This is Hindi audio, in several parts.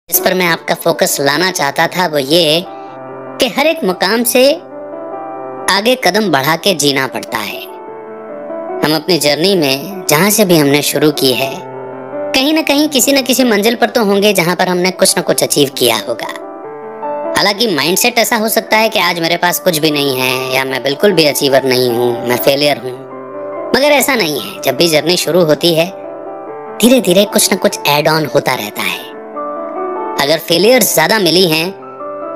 इस पर मैं आपका फोकस लाना चाहता था वो ये कि हर एक मुकाम से आगे कदम बढ़ा के जीना पड़ता है। हम अपनी जर्नी में जहां से भी हमने शुरू की है, कहीं ना कहीं किसी न किसी मंजिल पर तो होंगे जहां पर हमने कुछ ना कुछ अचीव किया होगा। हालांकि माइंडसेट ऐसा हो सकता है कि आज मेरे पास कुछ भी नहीं है या मैं बिल्कुल भी अचीवर नहीं हूँ, मैं फेलियर हूँ, मगर ऐसा नहीं है। जब भी जर्नी शुरू होती है धीरे धीरे कुछ ना कुछ ऐड ऑन होता रहता है। अगर फेलियर्स ज्यादा मिली हैं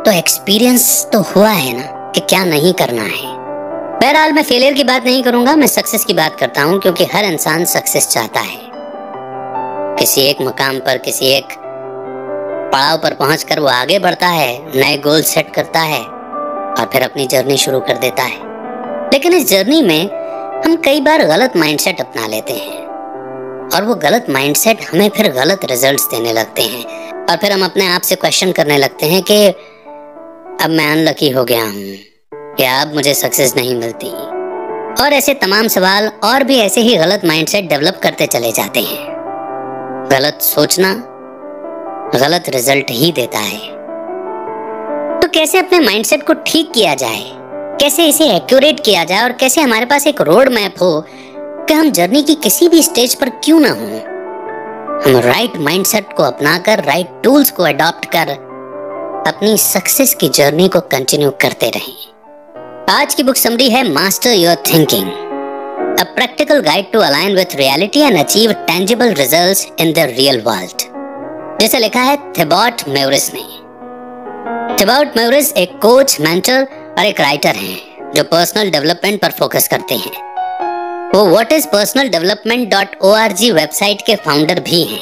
तो एक्सपीरियंस तो हुआ है ना कि क्या नहीं करना है। बहरहाल मैं फेलियर की बात नहीं करूंगा, मैं सक्सेस की बात करता हूं, क्योंकि हर इंसान सक्सेस चाहता है। किसी एक मुकाम पर, किसी एक पड़ाव पर पहुंचकर वो आगे बढ़ता है, नए गोल सेट करता है और फिर अपनी जर्नी शुरू कर देता है। लेकिन इस जर्नी में हम कई बार गलत माइंडसेट अपना लेते हैं और वो गलत माइंडसेट हमें फिर गलत रिजल्ट्स देने लगते हैं और फिर हम अपने आप से क्वेश्चन करने लगते हैं कि अब मैं अनलकी हो गया हूँ या अब मुझे सक्सेस नहीं मिलती, और ऐसे तमाम सवाल और भी ऐसे ही गलत माइंडसेट डेवलप करते चले जाते हैं। गलत सोचना गलत रिजल्ट ही देता है। तो कैसे अपने माइंडसेट को ठीक किया जाए, कैसे इसे एक्यूरेट किया जाए और कैसे हमारे पास एक रोड मैप हो कि हम जर्नी की किसी भी स्टेज पर क्यों ना हो, हम राइट माइंडसेट को अपनाकर, राइट टूल्स को अडॉप्ट कर अपनी सक्सेस की जर्नी को कंटिन्यू करते रहें। आज की बुक समरी है master your thinking, a practical guide to align with reality and achieve tangible results in the real world, जिसे लिखा है थिबॉट म्यूरिस ने। थिबॉट म्यूरिस एक कोच, मेंटर और एक राइटर हैं जो पर्सनल डेवलपमेंट पर फोकस करते हैं। वो whatispersonaldevelopment.org वेबसाइट के फाउंडर भी हैं।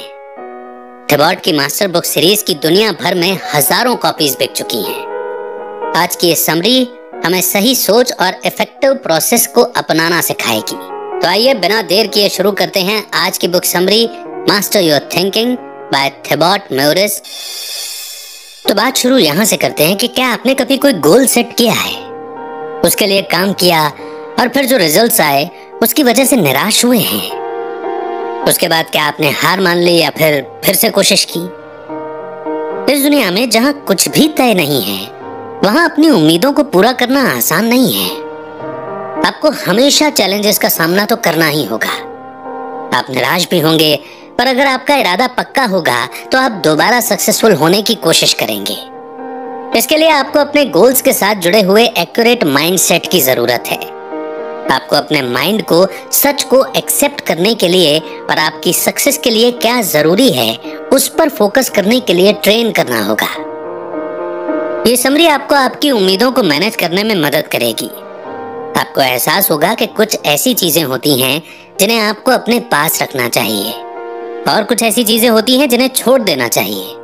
थिबॉट की मास्टर बुक सीरीज की दुनिया भर में हजारों कॉपीज बिक चुकी हैं। आज की ये समरी हमें सही सोच और इफेक्टिव प्रोसेस को अपनाना सिखाएगी। तो आइए बिना देर किए शुरू करते हैं आज की book summary master your thinking by Thibaut Meurisse. तो बात शुरू यहाँ से करते हैं कि क्या आपने कभी कोई गोल सेट किया है, उसके लिए काम किया और फिर जो रिजल्ट्स आए उसकी वजह से निराश हुए हैं? उसके बाद क्या आपने हार मान ली या फिर से कोशिश की? इस दुनिया में जहां कुछ भी तय नहीं है वहां अपनी उम्मीदों को पूरा करना आसान नहीं है। आपको हमेशा चैलेंजेस का सामना तो करना ही होगा। आप निराश भी होंगे, पर अगर आपका इरादा पक्का होगा तो आप दोबारा सक्सेसफुल होने की कोशिश करेंगे। इसके लिए आपको अपने गोल्स के साथ जुड़े हुए एक्यूरेट माइंडसेट की जरूरत है। आपको अपने माइंड को, सच को एक्सेप्ट करने के लिए और आपकी सक्सेस के लिए क्या जरूरी है उस पर फोकस करने के लिए ट्रेन करना होगा। ये समरी आपको आपकी उम्मीदों को मैनेज करने में मदद करेगी। आपको एहसास होगा कि कुछ ऐसी चीजें होती हैं जिन्हें आपको अपने पास रखना चाहिए और कुछ ऐसी चीजें होती हैं जिन्हें छोड़ देना चाहिए।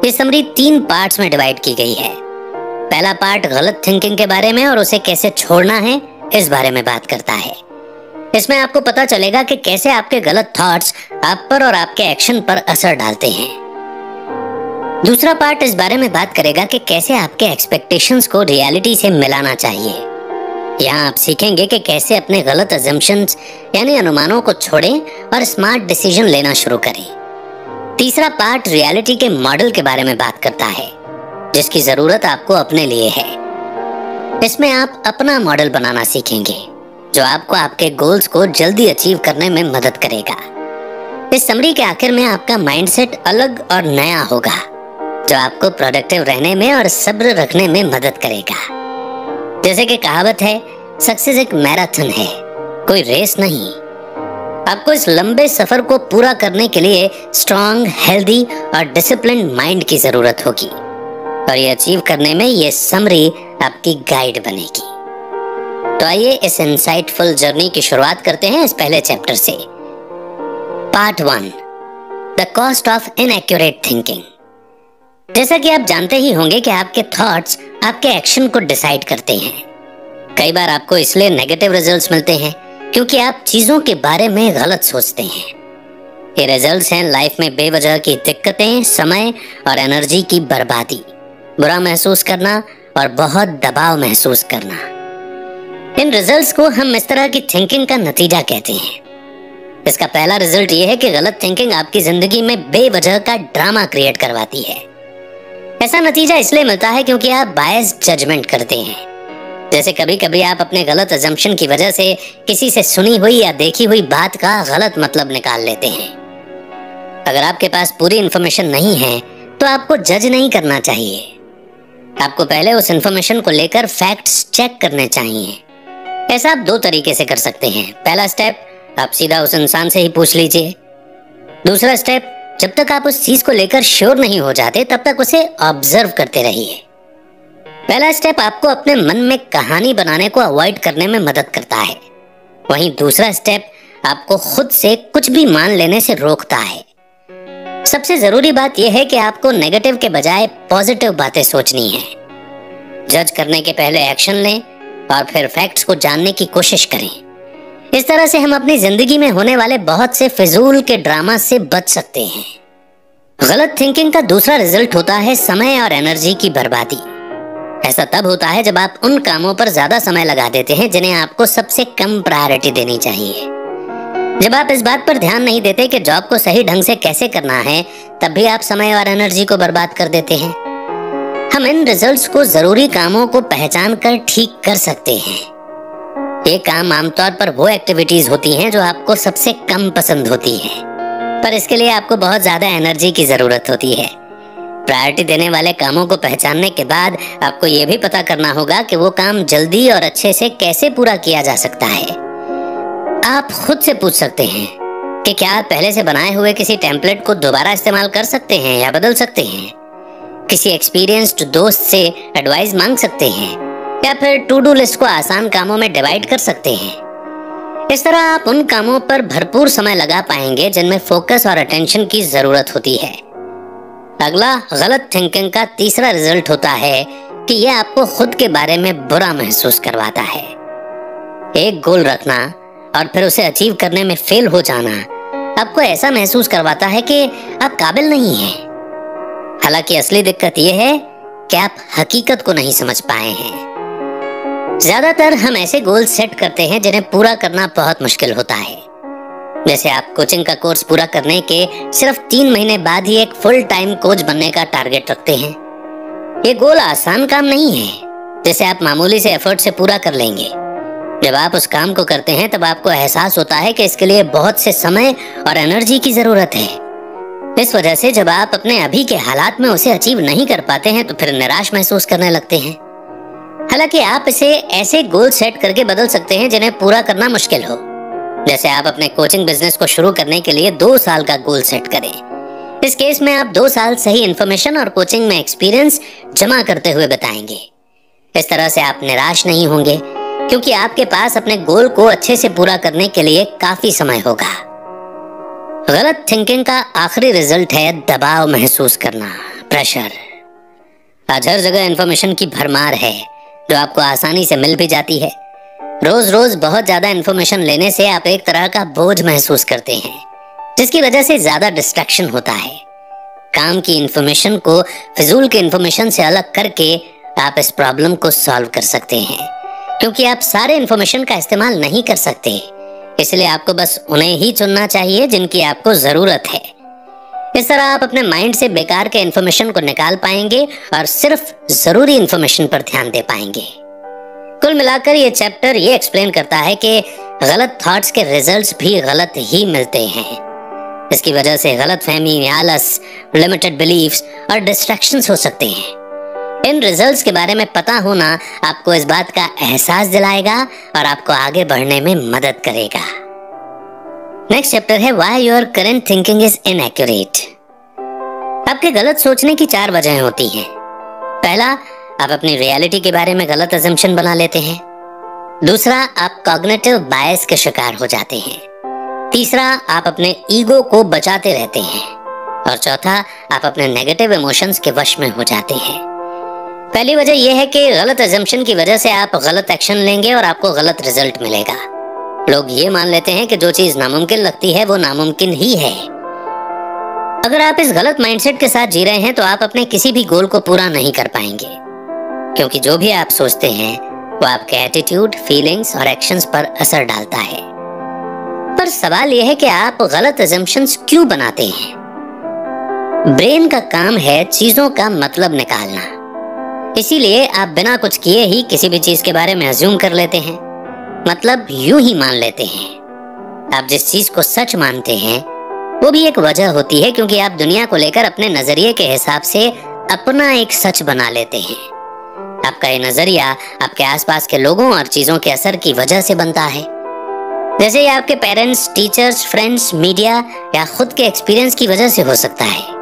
ये समरी 3 पार्ट्स में डिवाइड की गई है। पहला पार्ट गलत थिंकिंग के बारे में और उसे कैसे छोड़ना है इस बारे में बात करता है। इसमें आपको पता चलेगा कि कैसे आपके गलत थॉट्स आप पर और आपके एक्शन पर असर डालते हैं। दूसरा पार्ट इस बारे में बात करेगा कि कैसे आपके एक्सपेक्टेशंस को रियलिटी से मिलाना चाहिए। यहाँ आप सीखेंगे कि कैसे अपने गलत अजम्पशंस यानी अनुमानों को छोड़ें और स्मार्ट डिसीजन लेना शुरू करें। तीसरा पार्ट रियलिटी के मॉडल के बारे में बात करता है जिसकी जरूरत आपको अपने लिए है। इसमें आप अपना मॉडल बनाना सीखेंगे जो आपको आपके गोल्स को जल्दी अचीव करने में मदद करेगा। इस समरी के आखिर में आपका माइंडसेट अलग और नया होगा जो आपको प्रोडक्टिव रहने में और सब्र रखने में मदद करेगा। जैसे कि कहावत है, सक्सेस एक मैराथन है, कोई रेस नहीं। आपको इस लंबे सफर को पूरा करने के लिए स्ट्रॉन्ग, हेल्दी और डिसिप्लिन्ड माइंड की जरूरत होगी और ये अचीव करने में ये समरी आपकी गाइड बनेगी। तो आइए इस इंसाइटफुल जर्नी की शुरुआत करते हैं इस पहले चैप्टर से। Part 1, the cost of inaccurate thinking. जैसा कि आप जानते ही होंगे कि आपके थॉट्स आपके एक्शन को डिसाइड करते हैं। कई बार आपको इसलिए नेगेटिव रिजल्ट्स मिलते हैं क्योंकि आप चीजों के बारे में गलत सोचते हैं। ये रिजल्ट्स हैं लाइफ में बेवजह की दिक्कतें, समय और एनर्जी की बर्बादी, बुरा महसूस करना और बहुत दबाव महसूस करना। इन रिजल्ट्स को हम इस तरह की थिंकिंग का नतीजा कहते हैं। इसका पहला रिजल्ट ये है कि गलत थिंकिंग आपकी जिंदगी में बेवजह का ड्रामा क्रिएट करवाती है। ऐसा नतीजा इसलिए मिलता है क्योंकि आप बायस्ड जजमेंट करते हैं। जैसे कभी कभी आप अपने गलत अजम्पशन की वजह से किसी से सुनी हुई या देखी हुई बात का गलत मतलब निकाल लेते हैं। अगर आपके पास पूरी इंफॉर्मेशन नहीं है तो आपको जज नहीं करना चाहिए। आपको पहले उस इंफॉर्मेशन को लेकर फैक्ट्स चेक करने चाहिए। ऐसा आप दो तरीके से कर सकते हैं। पहला स्टेप, आप सीधा उस इंसान से ही पूछ लीजिए। दूसरा स्टेप, जब तक आप उस चीज को लेकर श्योर नहीं हो जाते तब तक उसे ऑब्जर्व करते रहिए। पहला स्टेप आपको अपने मन में कहानी बनाने को अवॉइड करने में मदद करता है, वहीं दूसरा स्टेप आपको खुद से कुछ भी मान लेने से रोकता है। सबसे जरूरी बात यह है कि आपको नेगेटिव के बजाय पॉजिटिव बातें सोचनी है। जज करने के पहले एक्शन लें और फिर फैक्ट्स को जानने की कोशिश करें। इस तरह से हम अपनी जिंदगी में होने वाले बहुत से फिजूल के ड्रामा से बच सकते हैं। गलत थिंकिंग का दूसरा रिजल्ट होता है समय और एनर्जी की बर्बादी। ऐसा तब होता है जब आप उन कामों पर ज्यादा समय लगा देते हैं जिन्हें आपको सबसे कम प्रायोरिटी देनी चाहिए। जब आप इस बात पर ध्यान नहीं देते कि जॉब को सही ढंग से कैसे करना है, तब भी आप समय और एनर्जी को बर्बाद कर देते हैं। हम इन रिजल्ट्स को जरूरी कामों को पहचान कर ठीक कर सकते हैं। ये काम आमतौर पर वो एक्टिविटीज होती हैं जो आपको सबसे कम पसंद होती हैं, पर इसके लिए आपको बहुत ज्यादा एनर्जी की जरूरत होती है। प्रायोरिटी देने वाले कामों को पहचानने के बाद आपको ये भी पता करना होगा कि वो काम जल्दी और अच्छे से कैसे पूरा किया जा सकता है। आप खुद से पूछ सकते हैं कि क्या आप पहले से बनाए हुए किसी टेम्पलेट को दोबारा इस्तेमाल कर सकते हैं या बदल सकते हैं। किसी एक्सपीरियंस्ड दोस्त से एडवाइस मांग सकते हैं या फिर टू डू लिस्ट को आसान कामों में डिवाइड कर सकते हैं। इस तरह आप उन कामों पर भरपूर समय लगा पाएंगे जिनमें फोकस और अटेंशन की जरूरत होती है। अगला, गलत थिंकिंग का तीसरा रिजल्ट होता है कि यह आपको खुद के बारे में बुरा महसूस करवाता है। एक गोल रखना और फिर उसे अचीव करने में फेल हो जाना आपको ऐसा महसूस करवाता है कि आप काबिल नहीं हैं। हालांकि असली दिक्कत यह है कि आप हकीकत को नहीं समझ पाए हैं। ज्यादातर हम ऐसे गोल सेट करते हैं जिन्हें पूरा करना बहुत मुश्किल होता है। जैसे आप कोचिंग का कोर्स पूरा करने के सिर्फ 3 महीने बाद ही एक फुल टाइम कोच बनने का टारगेट रखते हैं। ये गोल आसान काम नहीं है जिसे आप मामूली से एफर्ट से पूरा कर लेंगे। जब आप उस काम को करते हैं तब आपको एहसास होता है कि इसके लिए बहुत से समय और एनर्जी की जरूरत है। इस वजह से जब आप अपने अभी के हालात में उसे अचीव नहीं कर पाते हैं तो फिर निराश महसूस करने लगते हैं। हालांकि आप इसे ऐसे गोल सेट करके बदल सकते हैं जिन्हें पूरा करना मुश्किल हो। जैसे आप अपने कोचिंग बिजनेस को शुरू करने के लिए 2 साल का गोल सेट करें। इस केस में आप 2 साल सही इन्फॉर्मेशन और कोचिंग में एक्सपीरियंस जमा करते हुए बताएंगे। इस तरह से आप निराश नहीं होंगे क्योंकि आपके पास अपने गोल को अच्छे से पूरा करने के लिए काफी समय होगा। गलत थिंकिंग का आखिरी रिजल्ट है दबाव महसूस करना, प्रेशर। आज हर जगह इन्फॉर्मेशन की भरमार है जो आपको आसानी से मिल भी जाती है। रोज रोज बहुत ज्यादा इन्फॉर्मेशन लेने से आप एक तरह का बोझ महसूस करते हैं जिसकी वजह से ज्यादा डिस्ट्रैक्शन होता है। काम की इन्फॉर्मेशन को फिजूल के इन्फॉर्मेशन से अलग करके आप इस प्रॉब्लम को सॉल्व कर सकते हैं, क्योंकि आप सारे इन्फॉर्मेशन का इस्तेमाल नहीं कर सकते। इसलिए आपको बस उन्हें ही चुनना चाहिए जिनकी आपको जरूरत है। इस तरह आप अपने माइंड से बेकार के इन्फॉर्मेशन को निकाल पाएंगे और सिर्फ जरूरी इन्फॉर्मेशन पर ध्यान दे पाएंगे। कुल मिलाकर ये चैप्टर ये एक्सप्लेन करता है कि गलत थॉट्स के रिजल्ट्स भी गलत ही मिलते हैं। इसकी वजह से गलतफहमी, आलस, लिमिटेड बिलीफ्स और डिस्ट्रैक्शंस हो सकते हैं। इन रिजल्ट्स के बारे में पता होना आपको इस बात का एहसास दिलाएगा और आपको आगे बढ़ने में मदद करेगा। नेक्स्ट चैप्टर है why your current thinking is inaccurate. आपके गलत सोचने की 4 वजहें होती हैं। पहला, आप अपनी रियलिटी के बारे में गलत अजम्पशन बना लेते हैं। दूसरा, आप कॉग्निटिव बायस के शिकार हो जाते हैं। तीसरा, आप अपने ईगो को बचाते रहते हैं। और चौथा, आप अपने नेगेटिव इमोशंस के वश में हो जाते हैं। पहली वजह यह है कि गलत अजम्पशन की वजह से आप गलत एक्शन लेंगे और आपको गलत रिजल्ट मिलेगा। लोग ये मान लेते हैं कि जो चीज नामुमकिन लगती है वो नामुमकिन ही है। अगर आप इस गलत माइंडसेट के साथ जी रहे हैं तो आप अपने किसी भी गोल को पूरा नहीं कर पाएंगे, क्योंकि जो भी आप सोचते हैं वो आपके एटीट्यूड, फीलिंग्स और एक्शंस पर असर डालता है। पर सवाल यह है कि आप गलत अजम्पशंस क्यों बनाते हैं। ब्रेन का काम है चीजों का मतलब निकालना। इसीलिए आप बिना कुछ किए ही किसी भी चीज के बारे में अज्यूम कर लेते हैं, मतलब यूं ही मान लेते हैं। आप जिस चीज को सच मानते हैं वो भी एक वजह होती है, क्योंकि आप दुनिया को लेकर अपने नजरिए के हिसाब से अपना एक सच बना लेते हैं। आपका ये नजरिया आपके आसपास के लोगों और चीजों के असर की वजह से बनता है, जैसे ये आपके पेरेंट्स, टीचर्स, फ्रेंड्स, मीडिया या खुद के एक्सपीरियंस की वजह से हो सकता है।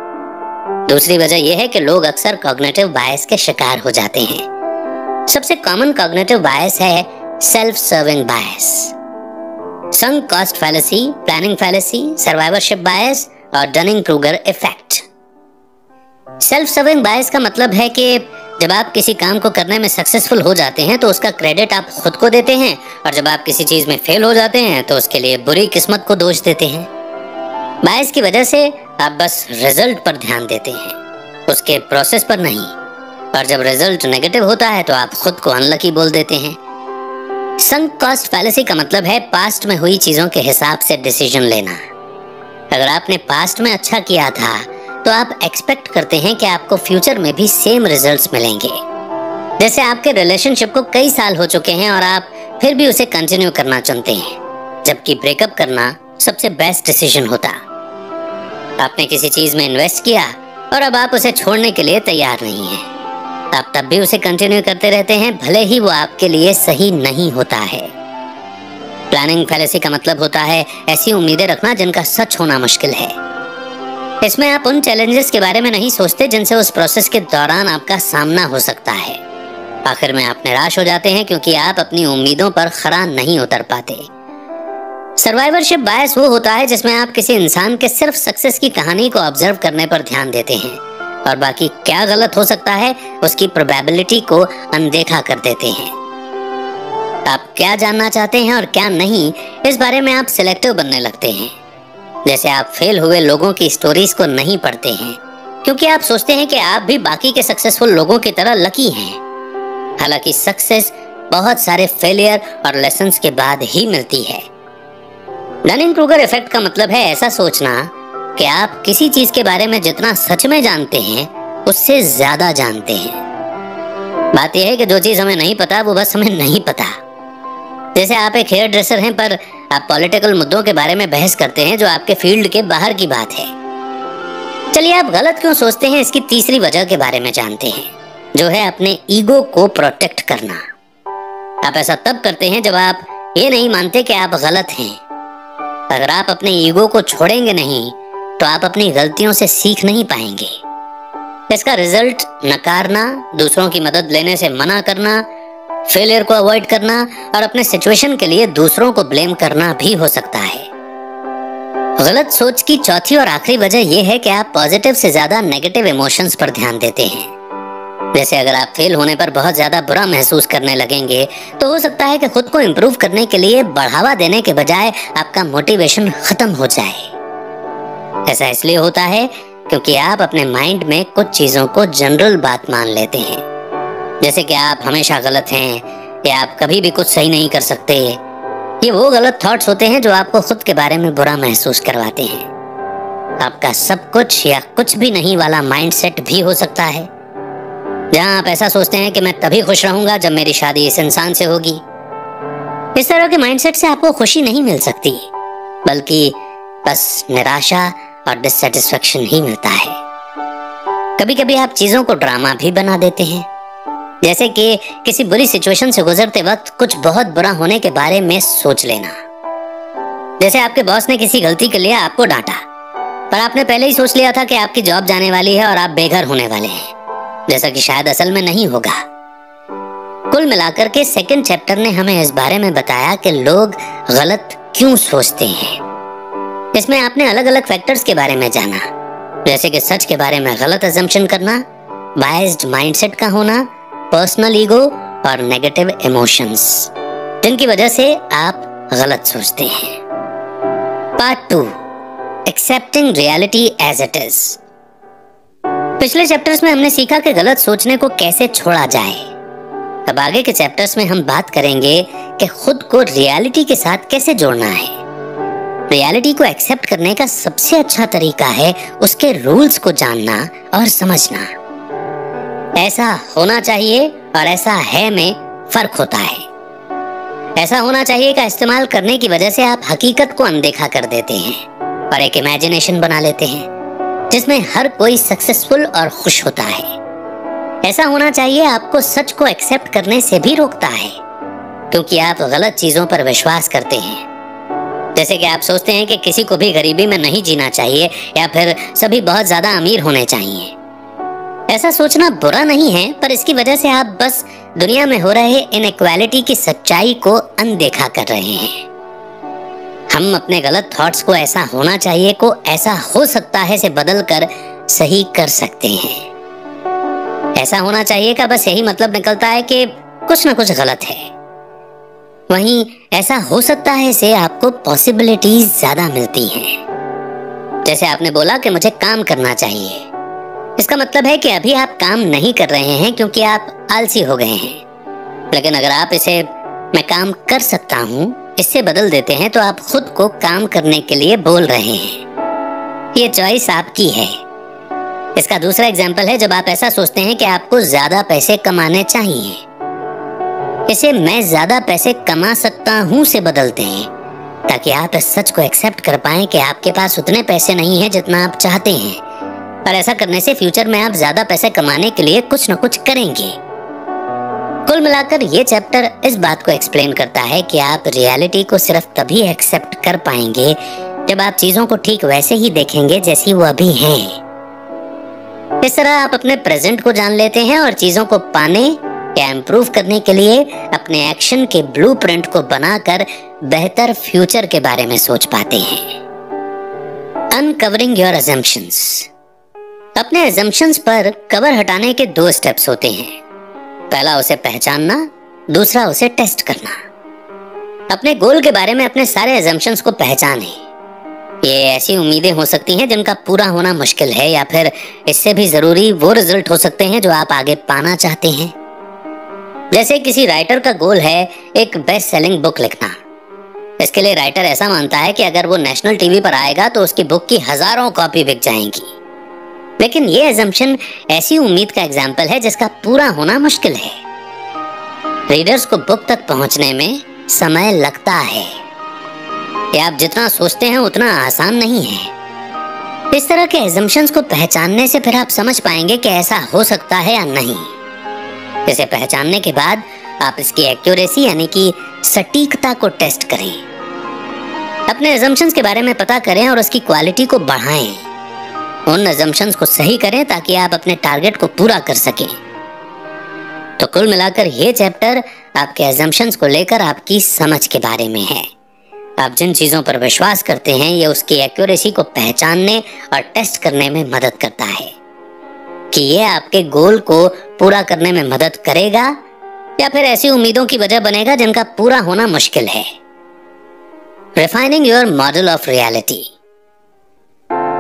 दूसरी वजह यह है कि लोग अक्सर कॉग्निटिव बायस के शिकार हो जाते हैं। सबसे कॉमन कॉग्निटिव बायस है self serving bias, sunk cost fallacy, planning fallacy, survivorship bias और Dunning Kruger effect. Self serving bias का मतलब है कि जब आप किसी काम को करने में सक्सेसफुल हो जाते हैं तो उसका क्रेडिट आप खुद को देते हैं, और जब आप किसी चीज में फेल हो जाते हैं तो उसके लिए बुरी किस्मत को दोष देते हैं। बायस की वजह से आप बस रिजल्ट पर ध्यान देते हैं, उसके प्रोसेस पर नहीं, और जब रिजल्ट नेगेटिव होता है तो आप खुद को अनलकी बोल देते हैं। संक कॉस्ट फैलेसी का मतलब है पास्ट में हुई चीजों के हिसाब से डिसीजन लेना। अगर आपने पास्ट में अच्छा किया था तो आप एक्सपेक्ट करते हैं कि आपको फ्यूचर में भी सेम रिजल्ट्स मिलेंगे। जैसे आपके रिलेशनशिप को कई साल हो चुके हैं और आप फिर भी उसे कंटिन्यू करना चाहते हैं, जबकि ब्रेकअप करना सबसे बेस्ट डिसीजन होता। आपने किसी चीज में इन्वेस्ट किया और अब आप उसे छोड़ने के लिए तैयार नहीं हैं। आप तब भी उसे कंटिन्यू करते रहते हैं, भले ही वो आपके लिए सही नहीं होता है। प्लानिंग फैलेसी का मतलब होता है ऐसी उम्मीदें रखना जिनका सच होना मुश्किल है। इसमें आप उन चैलेंजेस के बारे में नहीं सोचते जिनसे उस प्रोसेस के दौरान आपका सामना हो सकता है। आखिर में आप निराश हो जाते हैं क्योंकि आप अपनी उम्मीदों पर खरा नहीं उतर पाते। सर्वाइवरशिप बायस वो होता है जिसमें आप किसी इंसान के सिर्फ सक्सेस की कहानी को ऑब्जर्व करने पर ध्यान देते हैं और बाकी क्या गलत हो सकता है उसकी प्रोबेबिलिटी को अनदेखा कर देते हैं। आप क्या जानना चाहते हैं और क्या नहीं, इस बारे में आप सिलेक्टिव बनने लगते हैं। जैसे आप फेल हुए लोगों की स्टोरीज को नहीं पढ़ते हैं क्योंकि आप सोचते हैं कि आप भी बाकी के सक्सेसफुल लोगों की तरह लकी हैं। हालांकि सक्सेस बहुत सारे फेलियर और लेसन्स के बाद ही मिलती है। डनिंग-क्रूगर इफेक्ट का मतलब है ऐसा सोचना कि आप किसी चीज के बारे में जितना सच में जानते हैं उससे ज्यादा जानते हैं। बात यह है कि जो चीज हमें नहीं पता वो बस हमें नहीं पता। जैसे आप एक हेयर ड्रेसर हैं पर आप पॉलिटिकल मुद्दों के बारे में बहस करते हैं जो आपके फील्ड के बाहर की बात है। चलिए आप गलत क्यों सोचते हैं इसकी तीसरी वजह के बारे में जानते हैं, जो है अपने ईगो को प्रोटेक्ट करना। आप ऐसा तब करते हैं जब आप ये नहीं मानते कि आप गलत हैं। अगर आप अपने ईगो को छोड़ेंगे नहीं तो आप अपनी गलतियों से सीख नहीं पाएंगे। इसका रिजल्ट नकारना, दूसरों की मदद लेने से मना करना, फेलियर को अवॉइड करना और अपने सिचुएशन के लिए दूसरों को ब्लेम करना भी हो सकता है। गलत सोच की चौथी और आखिरी वजह यह है कि आप पॉजिटिव से ज्यादा नेगेटिव इमोशंस पर ध्यान देते हैं। जैसे अगर आप फेल होने पर बहुत ज्यादा बुरा महसूस करने लगेंगे तो हो सकता है कि खुद को इम्प्रूव करने के लिए बढ़ावा देने के बजाय आपका मोटिवेशन खत्म हो जाए। ऐसा इसलिए होता है क्योंकि आप अपने माइंड में कुछ चीजों को जनरल बात मान लेते हैं, जैसे कि आप हमेशा गलत हैं या आप कभी भी कुछ सही नहीं कर सकते। ये वो गलत थॉट्स होते हैं जो आपको खुद के बारे में बुरा महसूस करवाते हैं। आपका सब कुछ या कुछ भी नहीं वाला माइंडसेट भी हो सकता है, जहां आप ऐसा सोचते हैं कि मैं तभी खुश रहूंगा जब मेरी शादी इस इंसान से होगी। इस तरह के माइंडसेट से आपको खुशी नहीं मिल सकती, बल्कि बस निराशा और डिससैटिस्फैक्शन ही मिलता है। कभी कभी आप चीजों को ड्रामा भी बना देते हैं, जैसे कि किसी बुरी सिचुएशन से गुजरते वक्त कुछ बहुत बुरा होने के बारे में सोच लेना। जैसे आपके बॉस ने किसी गलती के लिए आपको डांटा, पर आपने पहले ही सोच लिया था कि आपकी जॉब जाने वाली है और आप बेघर होने वाले हैं, जैसा कि शायद असल में नहीं होगा। कुल मिलाकर के सेकंड चैप्टर ने हमें इस बारे में बताया कि लोग गलत क्यों सोचते हैं। इसमें आपने अलग अलग फैक्टर्स के बारे में जाना, जैसे कि सच के बारे में गलत अजम्पशन करना, बायस्ड माइंडसेट का होना, पर्सनल ईगो और नेगेटिव इमोशंस, जिनकी वजह से आप गलत सोचते हैं। Part 2, accepting reality as it is. पिछले चैप्टर्स में हमने सीखा कि गलत सोचने को कैसे छोड़ा जाए। अब आगे के चैप्टर्स में हम बात करेंगे कि खुद को रियलिटी के साथ कैसे जोड़ना है। रियलिटी को एक्सेप्ट करने का सबसे अच्छा तरीका है उसके रूल्स को जानना और समझना। ऐसा होना चाहिए और ऐसा है में फर्क होता है। ऐसा होना चाहिए का इस्तेमाल करने की वजह से आप हकीकत को अनदेखा कर देते हैं और एक इमेजिनेशन बना लेते हैं जिसमें हर कोई सक्सेसफुल और खुश होता है। ऐसा होना चाहिए आपको सच को एक्सेप्ट करने से भी रोकता है, क्योंकि आप गलत चीजों पर विश्वास करते हैं। जैसे कि आप सोचते हैं कि किसी को भी गरीबी में नहीं जीना चाहिए या फिर सभी बहुत ज्यादा अमीर होने चाहिए। ऐसा सोचना बुरा नहीं है, पर इसकी वजह से आप बस दुनिया में हो रहे इनइक्वालिटी की सच्चाई को अनदेखा कर रहे हैं। हम अपने गलत थॉट्स को ऐसा होना चाहिए को ऐसा हो सकता है से बदल कर सही कर सकते हैं। ऐसा होना चाहिए का बस यही मतलब निकलता है कि कुछ ना कुछ गलत है। वहीं ऐसा हो सकता है से आपको पॉसिबिलिटीज ज्यादा मिलती हैं। जैसे आपने बोला कि मुझे काम करना चाहिए, इसका मतलब है कि अभी आप काम नहीं कर रहे हैं क्योंकि आप आलसी हो गए हैं। लेकिन अगर आप इसे मैं काम कर सकता हूँ इससे बदल देते हैं तो आप खुद को काम करने के लिए बोल रहे हैं। ये चॉइस आपकी है। इसका दूसरा एग्जाम्पल है जब आप ऐसा सोचते हैं कि आपको ज्यादा पैसे कमाने चाहिए, इसे मैं ज्यादा पैसे कमा सकता हूँ से बदलते हैं ताकि आप इस सच को एक्सेप्ट कर पाएं कि आपके पास उतने पैसे नहीं हैं जितना आप चाहते हैं, और ऐसा करने से फ्यूचर में आप ज्यादा पैसे कमाने के लिए कुछ न कुछ करेंगे। कुल मिलाकर ये चैप्टर इस बात को एक्सप्लेन करता है कि आप रियलिटी को सिर्फ तभी एक्सेप्ट कर पाएंगे जब आप चीजों को ठीक वैसे ही देखेंगे जैसी वो अभी हैं। इस तरह आप अपने प्रेजेंट को जान लेते हैं और चीजों को पाने या इम्प्रूव करने के लिए अपने एक्शन के ब्लूप्रिंट को बनाकर बेहतर फ्यूचर के बारे में सोच पाते हैं। Uncovering your assumptions. अपने अजम्पशंस पर कवर हटाने के 2 स्टेप्स होते हैं। पहला उसे पहचानना, दूसरा उसे टेस्ट करना। अपने गोल के बारे में अपने सारे अजम्पशंस को पहचानें। ये ऐसी उम्मीदें हो सकती हैं जिनका पूरा होना मुश्किल है, या फिर इससे भी जरूरी वो रिजल्ट हो सकते हैं जो आप आगे पाना चाहते हैं। जैसे किसी राइटर का गोल है एक बेस्ट सेलिंग बुक लिखना। इसके लिए राइटर ऐसा मानता है कि अगर वो नेशनल टीवी पर आएगा तो उसकी बुक की हजारों कॉपी बिक जाएंगी। लेकिन ये अजम्पशन ऐसी उम्मीद का एग्जाम्पल है जिसका पूरा होना मुश्किल है। रीडर्स को बुक तक पहुंचने में समय लगता है। ये आप जितना सोचते हैं उतना आसान नहीं है। इस तरह के अजम्पशंस को पहचानने से फिर आप समझ पाएंगे कि ऐसा हो सकता है या नहीं। इसे पहचानने के बाद आप इसकी एक्यूरेसी यानी कि सटीकता को टेस्ट करें। अपने अजम्पशंस के बारे में पता करें और उसकी क्वालिटी को बढ़ाएं। उन अजम्पशंस को सही करें ताकि आप अपने टारगेट को पूरा कर सकें। तो कुल मिलाकर ये चैप्टर आपके अजम्पशंस को लेकर आपकी समझ के बारे में है। आप जिन चीजों पर विश्वास करते हैं ये उसकी एक्यूरेसी को पहचानने और टेस्ट करने में मदद करता है कि ये आपके गोल को पूरा करने में मदद करेगा या फिर ऐसी उम्मीदों की वजह बनेगा जिनका पूरा होना मुश्किल है। Refining your model of reality.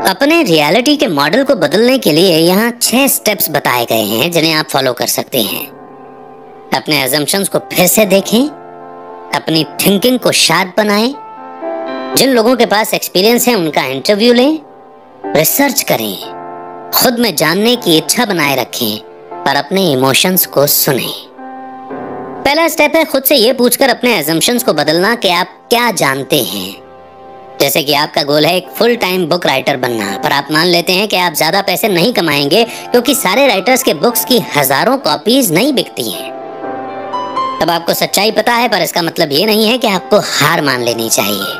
अपने रियलिटी के मॉडल को बदलने के लिए यहाँ 6 स्टेप्स बताए गए हैं जिन्हें आप फॉलो कर सकते हैं। अपने अजम्पशंस को फिर से देखें, अपनी थिंकिंग को शार्प बनाएं, जिन लोगों के पास एक्सपीरियंस है उनका इंटरव्यू लें, रिसर्च करें, खुद में जानने की इच्छा बनाए रखें और अपने इमोशंस को सुनें। पहला स्टेप है खुद से ये पूछकर अपने अजम्पशंस को बदलना कि आप क्या जानते हैं। जैसे कि आपका गोल है एक फुल टाइम बुक राइटर बनना, पर आप मान लेते हैं कि आप ज्यादा पैसे नहीं कमाएंगे क्योंकि सारे राइटर्स के बुक्स की हजारों कॉपीज नहीं बिकती हैं। तब आपको सच्चाई पता है, पर इसका मतलब ये नहीं है कि आपको हार मान लेनी चाहिए।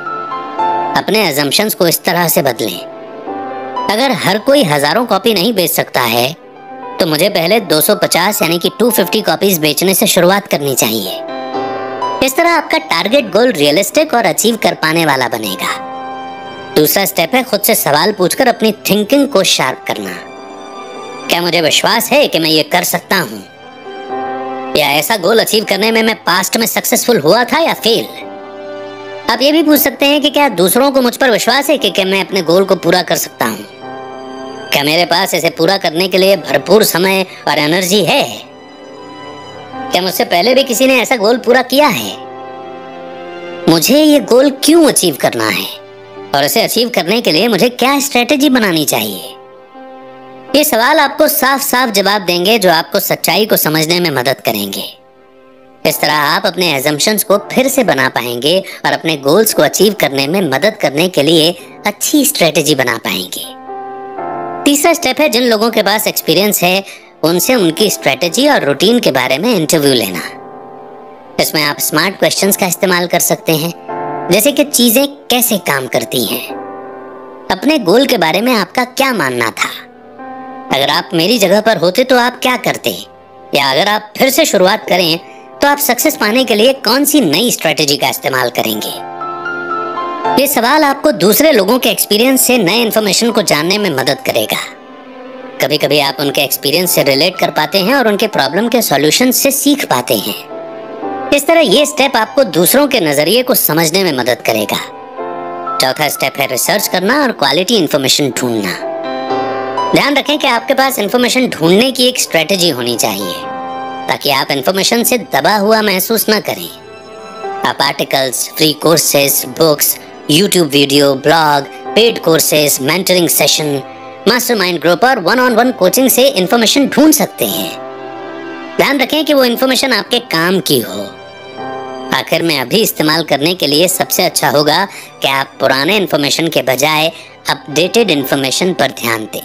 अपने अजम्पशंस को इस तरह से बदलें, अगर हर कोई हजारों कॉपी नहीं बेच सकता है तो मुझे पहले 250 यानी कि 250 कॉपीज बेचने से शुरुआत करनी चाहिए। इस तरह आपका टारगेट गोल रियलिस्टिक और अचीव कर पाने वाला बनेगा। दूसरा स्टेप है खुद से सवाल पूछकर अपनी थिंकिंग को शार्प करना। क्या मुझे विश्वास है कि मैं ये कर सकता हूँ, या ऐसा गोल अचीव करने में मैं पास्ट में सक्सेसफुल हुआ था या फेल। आप ये भी पूछ सकते हैं कि क्या दूसरों को मुझ पर विश्वास है कि मैं अपने गोल को पूरा कर सकता हूँ। क्या मेरे पास इसे पूरा करने के लिए भरपूर समय और एनर्जी है। क्या मुझसे पहले भी किसी ने ऐसा गोल पूरा किया है। मुझे ये गोल क्यों अचीव करना है, और इसे अचीव करने के लिए मुझे क्या स्ट्रेटेजी बनानी चाहिए? ये सवाल आपको साफ साफ जवाब देंगे जो आपको सच्चाई को समझने में मदद करेंगे। इस तरह आप अपने एजम्पशंस को फिर से बना पाएंगे और अपने गोल्स को अचीव करने में मदद करने के लिए अच्छी स्ट्रेटेजी बना पाएंगे। तीसरा स्टेप है, जिन लोगों के पास एक्सपीरियंस है उनसे उनकी स्ट्रेटेजी और रूटीन के बारे में इंटरव्यू लेना। इसमें आप स्मार्ट क्वेश्चंस का इस्तेमाल कर सकते हैं, जैसे कि चीजें कैसे काम करती हैं, अपने गोल के बारे में आपका क्या मानना था, अगर आप मेरी जगह पर होते तो आप क्या करते, या अगर आप फिर से शुरुआत करें तो आप सक्सेस पाने के लिए कौन सी नई स्ट्रेटेजी का इस्तेमाल करेंगे। ये सवाल आपको दूसरे लोगों के एक्सपीरियंस से नए इन्फॉर्मेशन को जानने में मदद करेगा। कभी कभी आप उनके एक्सपीरियंस से रिलेट कर पाते हैं और उनके प्रॉब्लम के सॉल्यूशन से सीख पाते हैं। इस तरह ये स्टेप आपको दूसरों के नजरिए को समझने में मदद करेगा। चौथा स्टेप है रिसर्च करना और क्वालिटी इंफॉर्मेशन ढूंढना। ध्यान रखें कि आपके पास इंफॉर्मेशन ढूंढने की एक स्ट्रेटेजी होनी चाहिए, ताकि आप इंफॉर्मेशन से दबा हुआ महसूस न करें। आप articles, free courses, books, YouTube video, blog, paid courses, mentoring session, mastermind group और वन-ऑन-वन कोचिंग से इंफॉर्मेशन ढूंढ सकते हैं। ध्यान रखें कि वो इंफॉर्मेशन आपके काम की हो। आखिर में अभी इस्तेमाल करने के लिए सबसे अच्छा होगा कि आप पुराने इंफॉर्मेशन के बजाय अपडेटेड इंफॉर्मेशन पर ध्यान दें।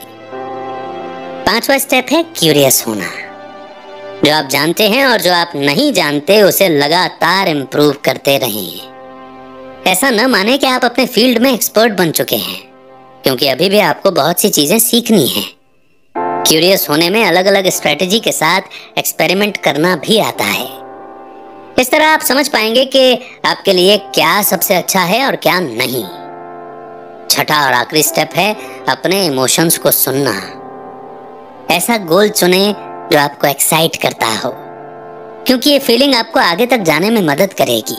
पांचवा स्टेप है क्यूरियस होना। जो आप जानते हैं और जो आप नहीं जानते उसे लगातार इम्प्रूव करते रहें। ऐसा न माने कि आप अपने फील्ड में एक्सपर्ट बन चुके हैं, क्योंकि अभी भी आपको बहुत सी चीजें सीखनी हैं। क्यूरियस होने में अलग अलग स्ट्रेटेजी के साथ एक्सपेरिमेंट करना भी आता है। इस तरह आप समझ पाएंगे कि आपके लिए क्या सबसे अच्छा है और क्या नहीं। छठा और आखिरी स्टेप है अपने इमोशंस को सुनना। ऐसा गोल चुने जो आपको एक्साइट करता हो, क्योंकि ये फीलिंग आपको आगे तक जाने में मदद करेगी।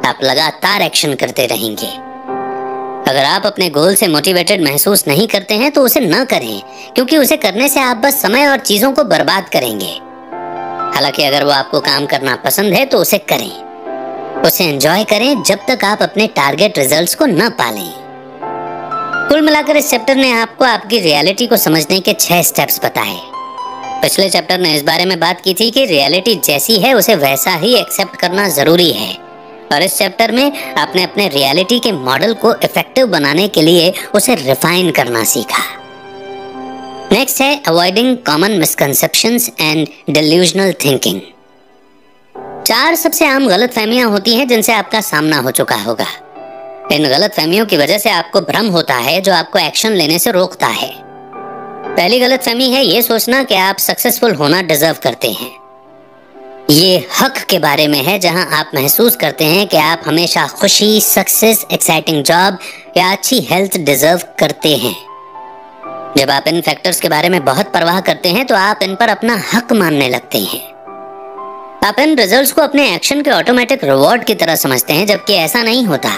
आप लगातार एक्शन करते रहेंगे। अगर आप अपने गोल से मोटिवेटेड महसूस नहीं करते हैं तो उसे न करें, क्योंकि उसे करने से आप बस समय और चीजों को बर्बाद करेंगे। हालांकि अगर वो आपको काम करना पसंद है तो उसे करें, उसे एंजॉय करें जब तक आप अपने टारगेट रिजल्ट्स को न पालें। कुल मिलाकर इस चैप्टर ने आपको आपकी रियलिटी को समझने के 6 स्टेप्स बताए। पिछले चैप्टर ने इस बारे में बात की थी कि रियलिटी जैसी है उसे वैसा ही एक्सेप्ट करना जरूरी है, और इस चैप्टर में आपने अपने रियलिटी के मॉडल को इफेक्टिव बनाने के लिए उसे रिफाइन करना सीखा। नेक्स्ट है avoiding common misconceptions and delusional thinking. 4 सबसे आम गलतफहमियां होती हैं जिनसे आपका सामना हो चुका होगा। इन गलतफहमियों की वजह से आपको भ्रम होता है जो आपको एक्शन लेने से रोकता है। पहली गलतफहमी है ये सोचना कि आप सक्सेसफुल होना डिजर्व करते हैं। ये हक के बारे में है, जहां आप महसूस करते हैं कि आप हमेशा खुशी, सक्सेस, एक्साइटिंग जॉब या अच्छी हेल्थ डिजर्व करते हैं। जब आप इन फैक्टर्स के बारे में बहुत परवाह करते हैं तो आप इन पर अपना हक मानने लगते हैं। आप इन रिजल्ट्स को अपने एक्शन के ऑटोमेटिक रिवॉर्ड की तरह समझते हैं, जबकि ऐसा नहीं होता।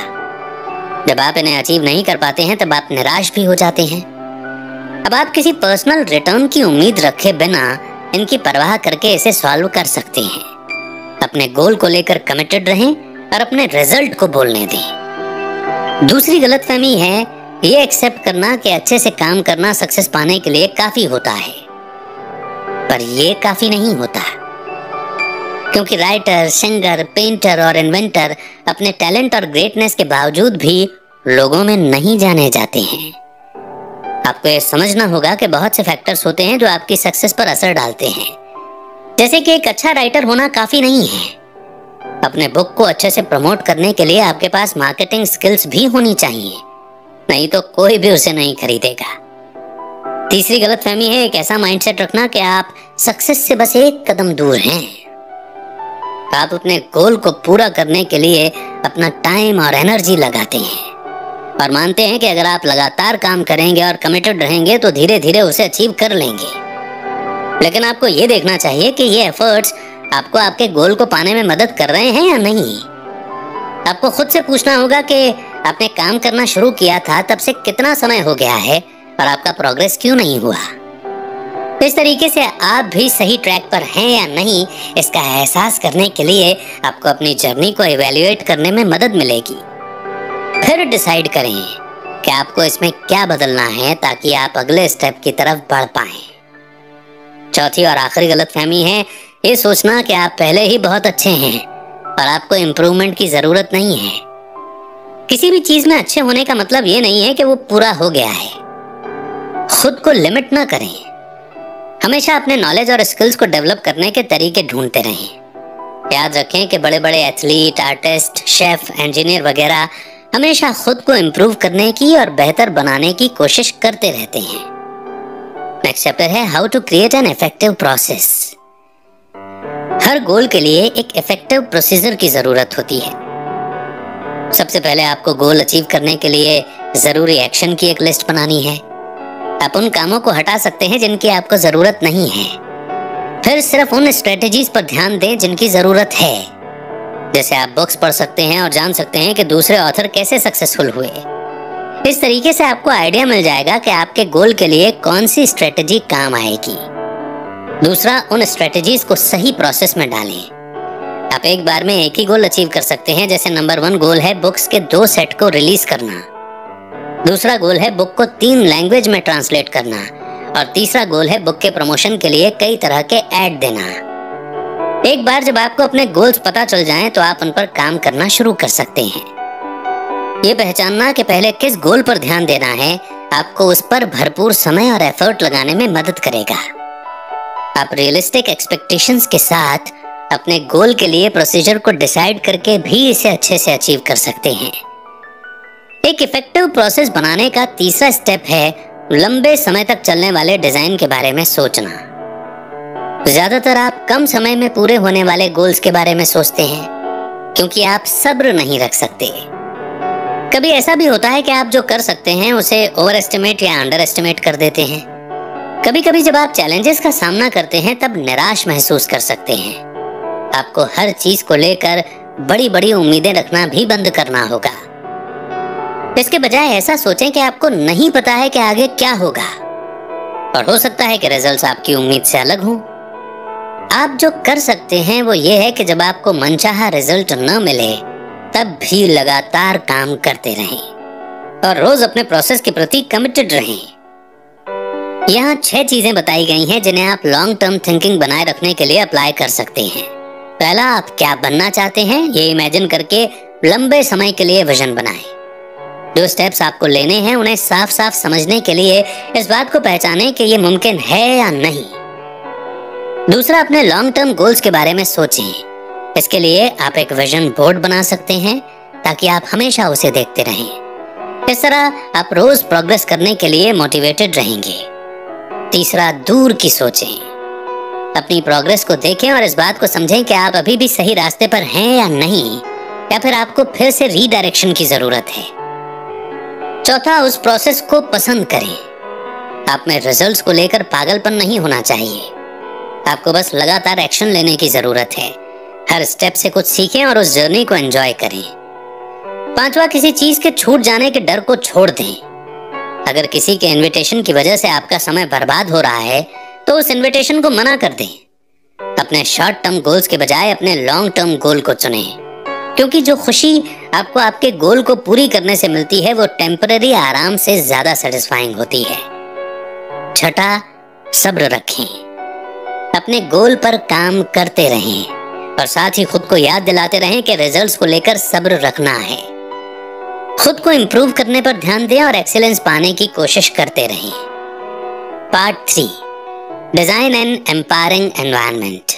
जब आप इन्हें अचीव नहीं कर पाते हैं तब आप निराश भी हो जाते हैं। अब आप किसी पर्सनल रिटर्न की उम्मीद रखे बिना इनकी परवाह करके इसे सॉल्व कर सकते हैं। अपने गोल को लेकर कमिटेड रहें और अपने रिजल्ट को बोलने दें। दूसरी गलतफहमी है ये एक्सेप्ट करना कि अच्छे से काम करना सक्सेस पाने के लिए काफी होता है, पर ये काफी नहीं होता, क्योंकि राइटर, सिंगर, पेंटर और इन्वेंटर अपने टैलेंट और ग्रेटनेस के बावजूद भी लोगों में नहीं जाने जाते हैं। आपको ये समझना होगा कि बहुत से फैक्टर्स होते हैं जो आपकी सक्सेस पर असर डालते हैं। जैसे कि एक अच्छा राइटर होना काफी नहीं है, अपने बुक को अच्छे से प्रमोट करने के लिए आपके पास मार्केटिंग स्किल्स भी होनी चाहिए, नहीं तो कोई भी उसे नहीं खरीदेगा। तीसरी गलतफहमी है एक ऐसा माइंडसेट रखना कि आप सक्सेस से बस एक कदम दूर हैं। आप अपने गोल को पूरा करने के लिए अपना टाइम और एनर्जी लगाते हैं और मानते हैं कि अगर आप लगातार काम करेंगे और कमिटेड रहेंगे तो धीरे धीरे उसे अचीव कर लेंगे। लेकिन आपको ये देखना चाहिए कि ये एफर्ट्स आपको आपके गोल को पाने में मदद कर रहे हैं या नहीं। आपको खुद से पूछना होगा कि आपने काम करना शुरू किया था तब से कितना समय हो गया है और आपका प्रोग्रेस क्यों नहीं हुआ। इस तरीके से आप भी सही ट्रैक पर हैं या नहीं, इसका एहसास करने के लिए आपको अपनी जर्नी को इवैल्यूएट करने में मदद मिलेगी। फिर डिसाइड करें कि आपको इसमें क्या बदलना है ताकि आप अगले स्टेप की तरफ बढ़ पाएं। चौथी और आखिरी गलतफहमी है ये सोचना कि आप पहले ही बहुत अच्छे हैं और आपको इम्प्रूवमेंट की जरूरत नहीं है। किसी भी चीज में अच्छे होने का मतलब ये नहीं है कि वो पूरा हो गया है। खुद को लिमिट ना करें। हमेशा अपने नॉलेज और स्किल्स को डेवलप करने के तरीके ढूंढते रहें। याद रखें कि बड़े बड़े एथलीट, आर्टिस्ट, शेफ, इंजीनियर वगैरह हमेशा खुद को इम्प्रूव करने की और बेहतर बनाने की कोशिश करते रहते हैं। नेक्स्ट चैप्टर है how to create an effective process. हर गोल के लिए एक इफेक्टिव प्रोसीजर की जरूरत होती है। सबसे पहले आपको गोल अचीव करने के लिए जरूरी एक्शन की एक लिस्ट बनानी है। आप उन कामों को हटा सकते हैं जिनकी आपको जरूरत नहीं है। फिर सिर्फ उन स्ट्रेटेजीज पर ध्यान दें जिनकी जरूरत है। जैसे आप बुक्स पढ़ सकते हैं और जान सकते हैं कि दूसरे ऑथर कैसे सक्सेसफुल हुए। इस तरीके से आपको आइडिया मिल जाएगा कि आपके गोल के लिए कौन सी स्ट्रेटेजी काम आएगी। दूसरा, उन स्ट्रेटेजीज को सही प्रोसेस में डालें। आप एक बार में एक ही गोल अचीव कर सकते हैं। जैसे नंबर 1 गोल है बुक्स के 2 सेट को रिलीज करना। दूसरा गोल है बुक को 3 लैंग्वेज में ट्रांसलेट करना। और तीसरा गोल है बुक के प्रमोशन के लिए कई तरह के ऐड देना। एक बार जब आपको अपने गोल्स पता चल जाएं तो आप उन पर काम करना शुरू कर सकते हैं। ये पहचानना कि पहले किस गोल पर ध्यान देना है आपको उस पर भरपूर समय और एफर्ट लगाने में मदद करेगा। आप रियलिस्टिक एक्सपेक्टेशंस के साथ अपने गोल के लिए प्रोसीजर को डिसाइड करके भी इसे अच्छे से अचीव कर सकते हैं। एक इफेक्टिव प्रोसेस बनाने का तीसरा स्टेप है लंबे समय तक चलने वाले डिजाइन के बारे में सोचना। ज्यादातर आप कम समय में पूरे होने वाले गोल्स के बारे में सोचते हैं क्योंकि आप सब्र नहीं रख सकते। कभी ऐसा भी होता है कि आप जो कर सकते हैं उसे ओवर एस्टिमेट या अंडर एस्टिमेट कर देते हैं। कभी कभी जब आप चैलेंजेस का सामना करते हैं तब निराश महसूस कर सकते हैं। आपको हर चीज को लेकर बड़ी बड़ी उम्मीदें रखना भी बंद करना होगा। इसके बजाय ऐसा सोचें कि आपको नहीं पता है कि आगे क्या होगा और हो सकता है कि रिजल्ट्स आपकी उम्मीद से अलग हों। आप जो कर सकते हैं वो ये है कि जब आपको मनचाहा रिजल्ट न मिले तब भी लगातार काम करते रहें और रोज अपने प्रोसेस के प्रति कमिटेड रहें। यहाँ 6 चीजें बताई गई हैं जिन्हें आप लॉन्ग टर्म थिंकिंग बनाए रखने के लिए अप्लाई कर सकते हैं। पहला, आप क्या बनना चाहते हैं ये इमेजिन करके लंबे समय के लिए विजन बनाएं। जो स्टेप्स आपको लेने हैं उन्हें साफ साफ समझने के लिए इस बात को पहचानें कि ये मुमकिन है या नहीं। दूसरा, अपने लॉन्ग टर्म गोल्स के बारे में सोचें। इसके लिए आप एक विजन बोर्ड बना सकते हैं ताकि आप हमेशा उसे देखते रहें। इस तरह आप रोज प्रोग्रेस करने के लिए मोटिवेटेड रहेंगे। तीसरा, दूर की सोचें। अपनी प्रोग्रेस को देखें और इस बात को समझें कि आप अभी भी सही रास्ते पर हैं या नहीं, या फिर आपको फिर से रीडायरेक्शन की जरूरत है। चौथा, उस प्रोसेस को पसंद करें। आप में रिजल्ट्स को लेकर पागलपन नहीं होना चाहिए। आपको बस लगातार एक्शन लेने की जरूरत है। हर स्टेप से कुछ सीखें और उस जर्नी को एंजॉय करें। पांचवा, किसी चीज के छूट जाने के डर को छोड़ दें। अगर किसी के इनविटेशन की वजह से आपका समय बर्बाद हो रहा है तो उस इनविटेशन को मना कर दें। अपने शॉर्ट टर्म गोल्स के बजाय अपने लॉन्ग टर्म गोल को चुनें, क्योंकि जो खुशी आपको आपके गोल को पूरी करने से मिलती है वो टेम्पररी आराम से ज्यादा सेटिस्फाइंग होती है। छठा, सब्र रखें। अपने गोल पर काम करते रहें और साथ ही खुद को याद दिलाते रहें कि रिजल्ट्स को लेकर सब्र रखना है। खुद को इंप्रूव करने पर ध्यान दें और एक्सीलेंस पाने की कोशिश करते रहें। Part 3, design N empowering environment.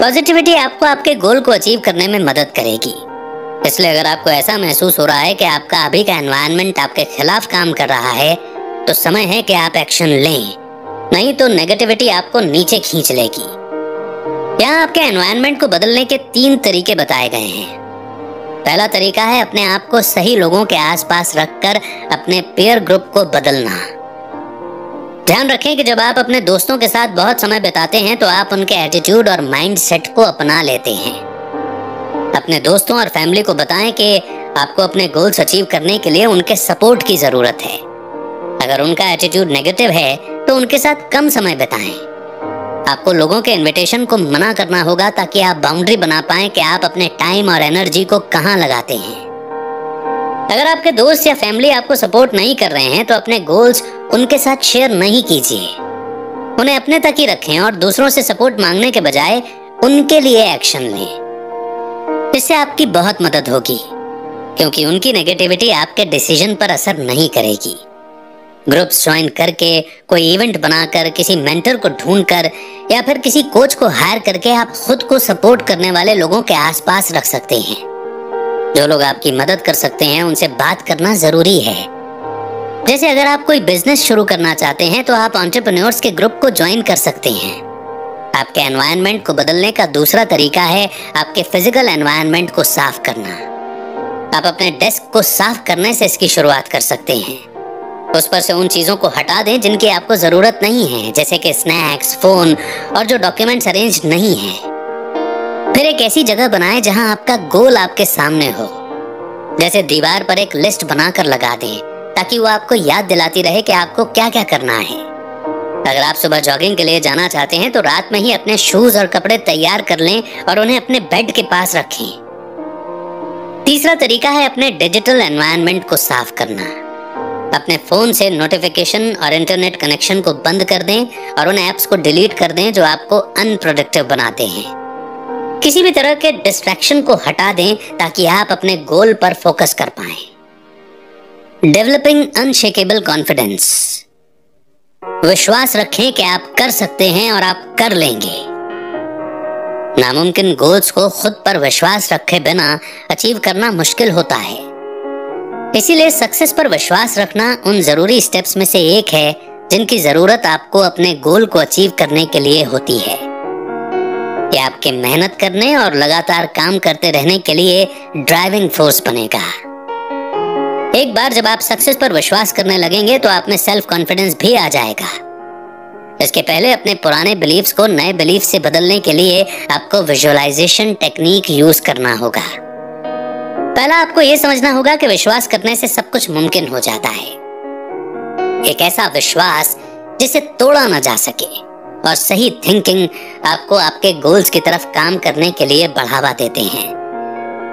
Positivity आपको आपके गोल को अचीव करने में मदद करेगी। इसलिए अगर आपको ऐसा महसूस हो रहा है कि आपका अभी का एनवायरनमेंट आपके खिलाफ काम कर रहा है तो समय है कि आप एक्शन लें, नहीं तो नेगेटिविटी आपको नीचे खींच लेगी। यहाँ आपके एनवायरनमेंट को बदलने के 3 तरीके बताए गए हैं। पहला तरीका है अपने आप को सही लोगों के आसपास रखकर अपने पीयर ग्रुप को बदलना। ध्यान रखें कि जब आप अपने दोस्तों के साथ बहुत समय बिताते हैं तो आप उनके एटीट्यूड और माइंडसेट को अपना लेते हैं। अपने दोस्तों और फैमिली को बताएं कि आपको अपने गोल्स अचीव करने के लिए उनके सपोर्ट की जरूरत है। अगर उनका एटीट्यूड नेगेटिव है तो उनके साथ कम समय बिताएं। आपको लोगों के इनविटेशन को मना करना होगा ताकि आप बाउंड्री बना पाएं कि आप अपने टाइम और एनर्जी को कहां लगाते हैं। अगर आपके दोस्त या फैमिली आपको सपोर्ट नहीं कर रहे हैं तो अपने गोल्स उनके साथ शेयर नहीं कीजिए। उन्हें अपने तक ही रखें और दूसरों से सपोर्ट मांगने के बजाय उनके लिए एक्शन लें। इससे आपकी बहुत मदद होगी, क्योंकि उनकी नेगेटिविटी आपके डिसीजन पर असर नहीं करेगी। ग्रुप्स ज्वाइन करके, कोई इवेंट बनाकर, किसी मेंटर को ढूंढकर या फिर किसी कोच को हायर करके आप खुद को सपोर्ट करने वाले लोगों के आसपास रख सकते हैं। जो लोग आपकी मदद कर सकते हैं उनसे बात करना जरूरी है। जैसे अगर आप कोई बिजनेस शुरू करना चाहते हैं तो आप एंटरप्रेन्योर्स के ग्रुप को ज्वाइन कर सकते हैं। आपके एनवायरनमेंट को बदलने का दूसरा तरीका है आपके फिजिकल एनवायरनमेंट को साफ करना। आप अपने डेस्क को साफ करने से इसकी शुरुआत कर सकते हैं। उस पर से उन चीजों को हटा दें जिनकी आपको जरूरत नहीं है, जैसे कि स्नैक्स, फोन और जो डॉक्यूमेंट्स अरेंज नहीं है। फिर एक ऐसी जगह बनाएं जहां आपका गोल आपके सामने हो। जैसे दीवार पर एक लिस्ट बनाकर लगा दें, ताकि वो आपको याद दिलाती रहे कि आपको क्या क्या करना है। अगर आप सुबह जॉगिंग के लिए जाना चाहते हैं तो रात में ही अपने शूज और कपड़े तैयार कर लें और उन्हें अपने बेड के पास रखें। तीसरा तरीका है अपने डिजिटल एनवायरनमेंट को साफ करना। अपने फोन से नोटिफिकेशन और इंटरनेट कनेक्शन को बंद कर दें और उन ऐप्स को डिलीट कर दें जो आपको अनप्रोडक्टिव बनाते हैं। किसी भी तरह के डिस्ट्रैक्शन को हटा दें ताकि आप अपने गोल पर फोकस कर पाएं। Developing unshakeable confidence. विश्वास रखें कि आप कर सकते हैं और आप कर लेंगे। नामुमकिन गोल्स को खुद पर विश्वास रखे बिना अचीव करना मुश्किल होता है। इसीलिए सक्सेस पर विश्वास रखना उन जरूरी स्टेप्स में से एक है जिनकी जरूरत आपको अपने गोल को अचीव करने के लिए होती है। ये आपके मेहनत करने और लगातार काम करते रहने के लिए ड्राइविंग फोर्स बनेगा। एक बार जब आप सक्सेस पर विश्वास करने लगेंगे तो आप में सेल्फ कॉन्फिडेंस भी आ जाएगा। इसके पहले अपने पुराने बिलीफ्स को नए बिलीफ से बदलने के लिए आपको विजुअलाइजेशन टेक्निक यूज करना होगा। पहला आपको यह समझना होगा कि विश्वास करने से सब कुछ मुमकिन हो जाता है। एक ऐसा विश्वास जिसे तोड़ा ना जा सके, और सही थिंकिंग आपको आपके गोल्स की तरफ काम करने के लिए बढ़ावा देते हैं।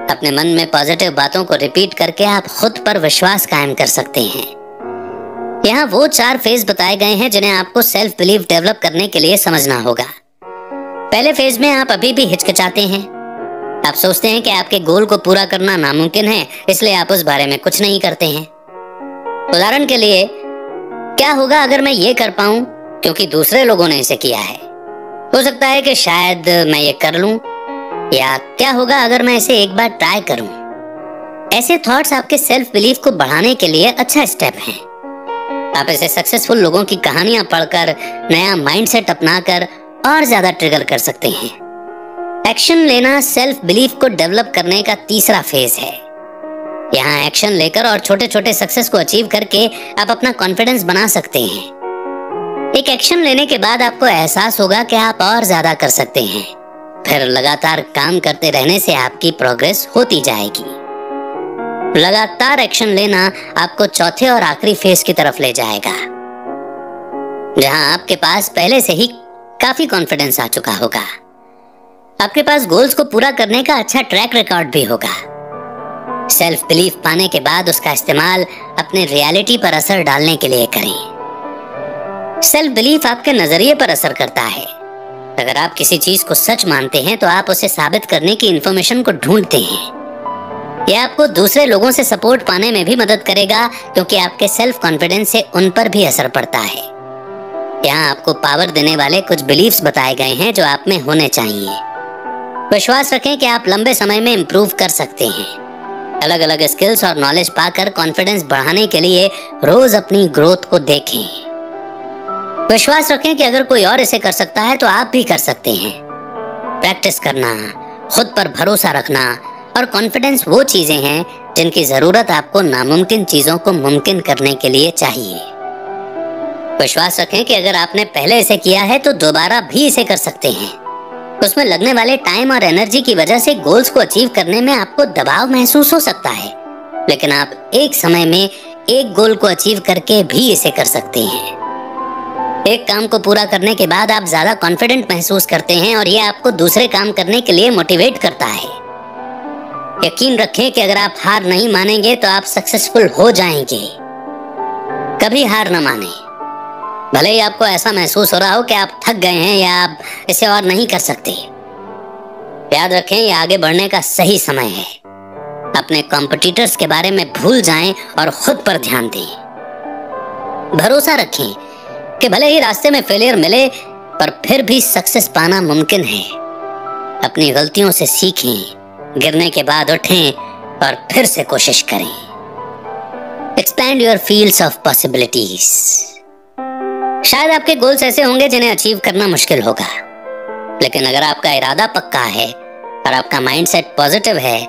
अपने मन में पॉजिटिव बातों को रिपीट करके आप खुद पर विश्वास कायम कर सकते हैं। यहाँ वो 4 फेज बताए गए हैं जिन्हें आपको सेल्फ बिलीफ डेवलप करने के लिए समझना होगा। पहले फेज में आप अभी भी हिचकिचाते हैं। आप सोचते हैं कि आपके गोल को पूरा करना नामुमकिन है, इसलिए आप उस बारे में कुछ नहीं करते हैं। उदाहरण के लिए, क्या होगा अगर मैं ये कर पाऊं क्योंकि दूसरे लोगों ने इसे किया है? हो सकता है कि शायद मैं ये कर लूं, या क्या होगा अगर मैं इसे एक बार ट्राई करूं? ऐसे थॉट्स आपके सेल्फ बिलीफ को बढ़ाने के लिए अच्छा स्टेप हैं। आप ऐसे सक्सेसफुल लोगों की कहानियां पढ़कर नया माइंडसेट अपनाकर और ज्यादा ट्रिगर कर सकते हैं। एक्शन लेना सेल्फ बिलीफ को डेवलप करने का तीसरा फेज है। यहाँ एक्शन लेकर और छोटे छोटे सक्सेस को अचीव करके आप अपना कॉन्फिडेंस बना सकते हैं। एक एक्शन लेने के बाद आपको एहसास होगा कि आप और ज्यादा कर सकते हैं। फिर लगातार काम करते रहने से आपकी प्रोग्रेस होती जाएगी। लगातार एक्शन लेना आपको चौथे और आखिरी फेज की तरफ ले जाएगा, जहां आपके पास पहले से ही काफी कॉन्फिडेंस आ चुका होगा। आपके पास गोल्स को पूरा करने का अच्छा ट्रैक रिकॉर्ड भी होगा। सेल्फ बिलीफ पाने के बाद उसका इस्तेमाल अपने रियलिटी पर असर डालने के लिए करें। सेल्फ बिलीफ आपके नजरिए पर असर करता है। अगर आप किसी चीज को सच मानते हैं तो आप उसे साबित करने की इंफॉर्मेशन को ढूंढते हैं। यह आपको दूसरे लोगों से सपोर्ट पाने में भी मदद करेगा, क्योंकि आपके सेल्फ कॉन्फिडेंस से उन पर भी असर पड़ता है। यहाँ आपको पावर देने वाले कुछ बिलीफ्स बताए गए हैं जो आप में होने चाहिए। विश्वास रखें कि आप लंबे समय में इंप्रूव कर सकते हैं। अलग अलग स्किल्स और नॉलेज पाकर कॉन्फिडेंस बढ़ाने के लिए रोज अपनी ग्रोथ को देखें। विश्वास रखें कि अगर कोई और इसे कर सकता है तो आप भी कर सकते हैं। प्रैक्टिस करना, खुद पर भरोसा रखना और कॉन्फिडेंस वो चीजें हैं जिनकी जरूरत आपको नामुमकिन चीजों को मुमकिन करने के लिए चाहिए। विश्वास रखें कि अगर आपने पहले इसे किया है तो दोबारा भी इसे कर सकते हैं। उसमें लगने वाले टाइम और एनर्जी की वजह से गोल्स को अचीव करने में आपको दबाव महसूस हो सकता है, लेकिन आप एक समय में एक गोल को अचीव करके भी इसे कर सकते हैं। एक काम को पूरा करने के बाद आप ज्यादा कॉन्फिडेंट महसूस करते हैं और ये आपको दूसरे काम करने के लिए मोटिवेट करता है। यकीन रखें कि अगर आप हार नहीं मानेंगे तो आप सक्सेसफुल हो जाएंगे। कभी हार न माने, भले ही आपको ऐसा महसूस हो रहा हो कि आप थक गए हैं या आप इसे और नहीं कर सकते। याद रखें, ये आगे बढ़ने का सही समय है। अपने कॉम्पिटिटर्स के बारे में भूल जाएं और खुद पर ध्यान दें। भरोसा रखें कि भले ही रास्ते में फेलियर मिले पर फिर भी सक्सेस पाना मुमकिन है। अपनी गलतियों से सीखें, गिरने के बाद उठें और फिर से कोशिश करें। Expand your fields of possibilities. शायद आपके गोल्स ऐसे होंगे जिन्हें अचीव करना मुश्किल होगा, लेकिन अगर आपका इरादा पक्का है और आपका माइंडसेट पॉजिटिव है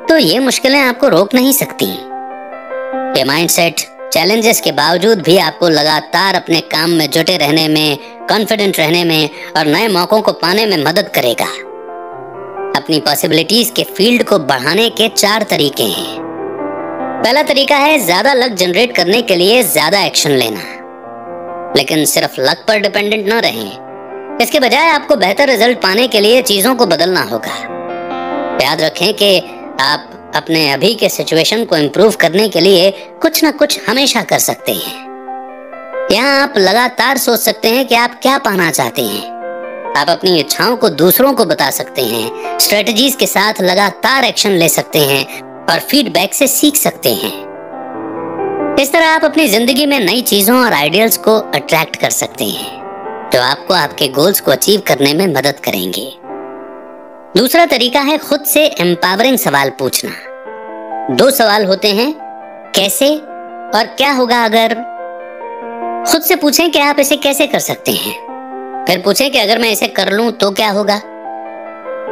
तो ये मुश्किलें आपको रोक नहीं सकती। ये माइंडसेट चैलेंजेस के बावजूद भी आपको लगातार अपने काम में जुटे रहने में, कॉन्फिडेंट रहने में और नए मौकों को पाने में मदद करेगा। अपनी पॉसिबिलिटीज के फील्ड को बढ़ाने के 4 तरीके हैं। पहला तरीका है ज्यादा लक जनरेट करने के लिए ज्यादा एक्शन लेना, लेकिन सिर्फ लक पर डिपेंडेंट न रहें। इसके बजाय आपको बेहतर रिजल्ट पाने के लिए चीजों को बदलना होगा। याद रखें कि आप अपने अभी के सिचुएशन को इम्प्रूव करने के लिए कुछ ना कुछ हमेशा कर सकते हैं। यहाँ आप लगातार सोच सकते हैं कि आप क्या पाना चाहते हैं। आप अपनी इच्छाओं को दूसरों को बता सकते हैं, स्ट्रेटजीज के साथ लगातार एक्शन ले सकते हैं और फीडबैक से सीख सकते हैं। इस तरह आप अपनी जिंदगी में नई चीजों और आइडियल्स को अट्रैक्ट कर सकते हैं जो आपको आपके गोल्स को अचीव करने में मदद करेंगे। दूसरा तरीका है खुद से एम्पावरिंग सवाल पूछना। 2 सवाल होते हैं, कैसे और क्या होगा अगर। खुद से पूछें कि आप इसे कैसे कर सकते हैं, फिर पूछें कि अगर मैं इसे कर लूं तो क्या होगा।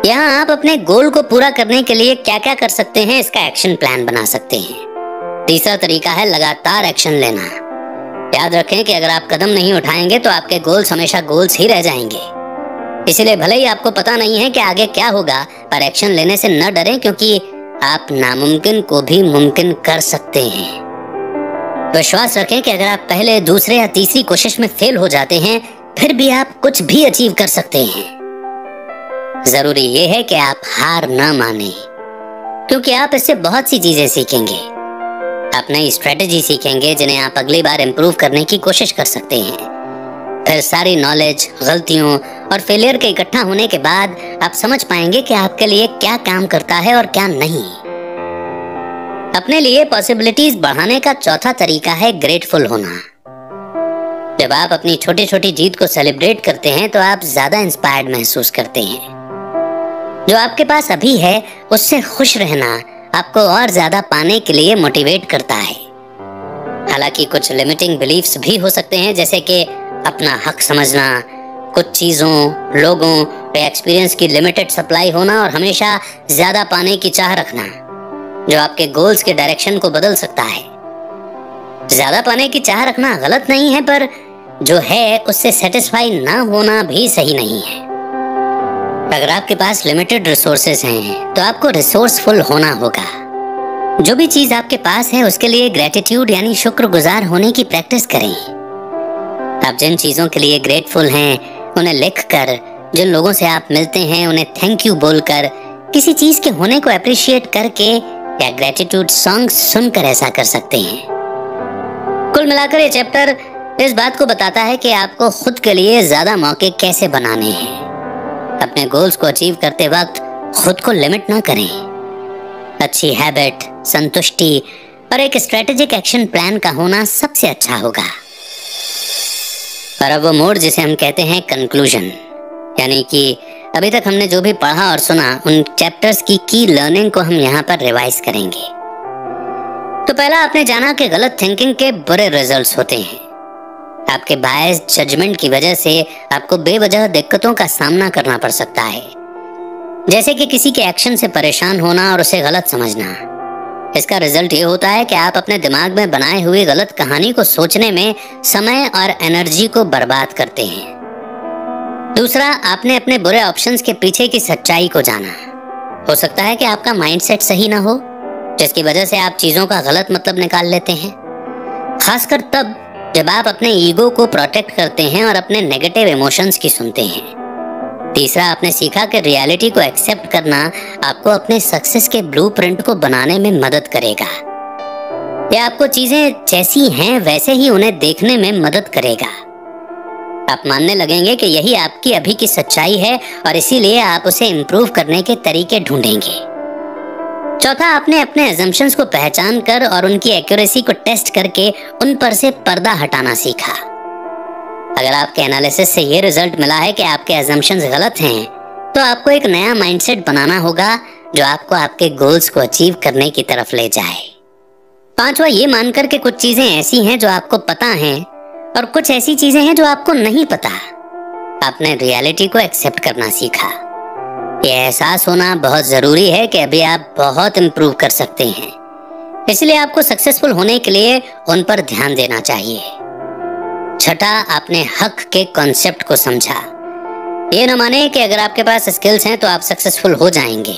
यहाँ आप अपने गोल को पूरा करने के लिए क्या क्या कर सकते हैं इसका एक्शन प्लान बना सकते हैं। तीसरा तरीका है लगातार एक्शन लेना। याद रखें कि अगर आप कदम नहीं उठाएंगे तो आपके गोल्स हमेशा गोल्स ही रह जाएंगे। इसलिए भले ही आपको पता नहीं है कि आगे क्या होगा, पर एक्शन लेने से न डरें, क्योंकि आप नामुमकिन को भी मुमकिन कर सकते हैं। विश्वास रखें कि अगर आप पहले, दूसरे या तीसरी कोशिश में फेल हो जाते हैं फिर भी आप कुछ भी अचीव कर सकते हैं। जरूरी ये है कि आप हार ना माने, क्योंकि आप इससे बहुत सी चीजें सीखेंगे। आप नई स्ट्रेटेजी सीखेंगे जिन्हें आप अगली बार इम्प्रूव करने की कोशिश कर सकते हैं। फिर सारी नॉलेज, गलतियों और फेलियर के इकट्ठा होने के बाद आप समझ पाएंगे कि आपके लिए क्या काम करता है और क्या नहीं। अपने लिए पॉसिबिलिटीज बढ़ाने का चौथा तरीका है ग्रेटफुल होना। जब आप अपनी छोटी छोटी जीत को सेलिब्रेट करते हैं तो आप ज्यादा इंस्पायर्ड महसूस करते हैं। जो आपके पास अभी है उससे खुश रहना आपको और ज्यादा पाने के लिए मोटिवेट करता है। हालांकि कुछ लिमिटिंग बिलीफ्स भी हो सकते हैं, जैसे कि अपना हक समझना, कुछ चीजों, लोगों या एक्सपीरियंस की लिमिटेड सप्लाई होना और हमेशा ज्यादा पाने की चाह रखना, जो आपके गोल्स के डायरेक्शन को बदल सकता है। ज्यादा पाने की चाह रखना गलत नहीं है, पर जो है उससे सेटिस्फाई ना होना भी सही नहीं है। अगर आपके पास लिमिटेड रिसोर्सेज हैं तो आपको रिसोर्सफुल होना होगा। जो भी चीज आपके पास है उसके लिए ग्रेटिट्यूड यानी शुक्रगुजार होने की प्रैक्टिस करें। आप जिन चीजों के लिए ग्रेटफुल हैं उन्हें लिखकर, जिन लोगों से आप मिलते हैं उन्हें थैंक यू बोलकर, किसी चीज के होने को अप्रिशिएट करके या ग्रेटिट्यूड सॉन्ग सुनकर ऐसा कर सकते हैं। कुल मिलाकर ये चैप्टर इस बात को बताता है कि आपको खुद के लिए ज्यादा मौके कैसे बनाने हैं। अपने गोल्स को अचीव करते वक्त खुद को लिमिट ना करें। अच्छी हैबिट, संतुष्टि और एक स्ट्रेटेजिक एक्शन प्लान का होना सबसे अच्छा होगा। और अब वो मोड जिसे हम कहते हैं कंक्लूजन, यानी कि अभी तक हमने जो भी पढ़ा और सुना उन चैप्टर्स की लर्निंग को हम यहाँ पर रिवाइज करेंगे। तो पहला आपने जाना कि गलत थिंकिंग के बुरे रिजल्ट्स होते हैं। आपके बायस्ड जजमेंट की वजह से आपको बेवजह दिक्कतों का सामना करना पड़ सकता है, जैसे कि किसी के एक्शन से परेशान होना और उसे गलत समझना। इसका रिजल्ट ये होता है कि आप अपने दिमाग में बनाए हुए गलत कहानी को सोचने में समय और एनर्जी को बर्बाद करते हैं। दूसरा, आपने अपने बुरे ऑप्शंस के पीछे की सच्चाई को जाना। हो सकता है कि आपका माइंडसेट सही ना हो, जिसकी वजह से आप चीजों का गलत मतलब निकाल लेते हैं, खासकर तब जब आप अपने ईगो को प्रोटेक्ट करते हैं और अपने नेगेटिव इमोशंस की सुनते हैं। तीसरा, आपने सीखा कि रियलिटी को एक्सेप्ट करना आपको अपने सक्सेस के ब्लूप्रिंट को बनाने में मदद करेगा। यह आपको चीजें जैसी हैं वैसे ही उन्हें देखने में मदद करेगा। आप मानने लगेंगे कि यही आपकी अभी की सच्चाई है और इसीलिए आप उसे इम्प्रूव करने के तरीके ढूंढेंगे। चौथा, आपने अपने अजम्पशंस को पहचान कर और उनकी एक्यूरेसी को टेस्ट करके उन पर से पर्दा हटाना सीखा। अगर आपके एनालिसिस से ये रिजल्ट मिला है कि आपके अजम्पशंस गलत हैं, तो आपको एक नया माइंडसेट बनाना होगा जो आपको आपके गोल्स को अचीव करने की तरफ ले जाए। पांचवा, ये मानकर के कुछ चीजें ऐसी हैं जो आपको पता हैं और कुछ ऐसी चीजें हैं जो आपको नहीं पता। आपने रियलिटी को एक्सेप्ट करना सीखा। यह एहसास होना बहुत जरूरी है कि अभी आप बहुत इम्प्रूव कर सकते हैं, इसलिए आपको सक्सेसफुल होने के लिए उन पर ध्यान देना चाहिए। छठा, आपने हक के कॉन्सेप्ट को समझा। ये न माने कि अगर आपके पास स्किल्स हैं तो आप सक्सेसफुल हो जाएंगे।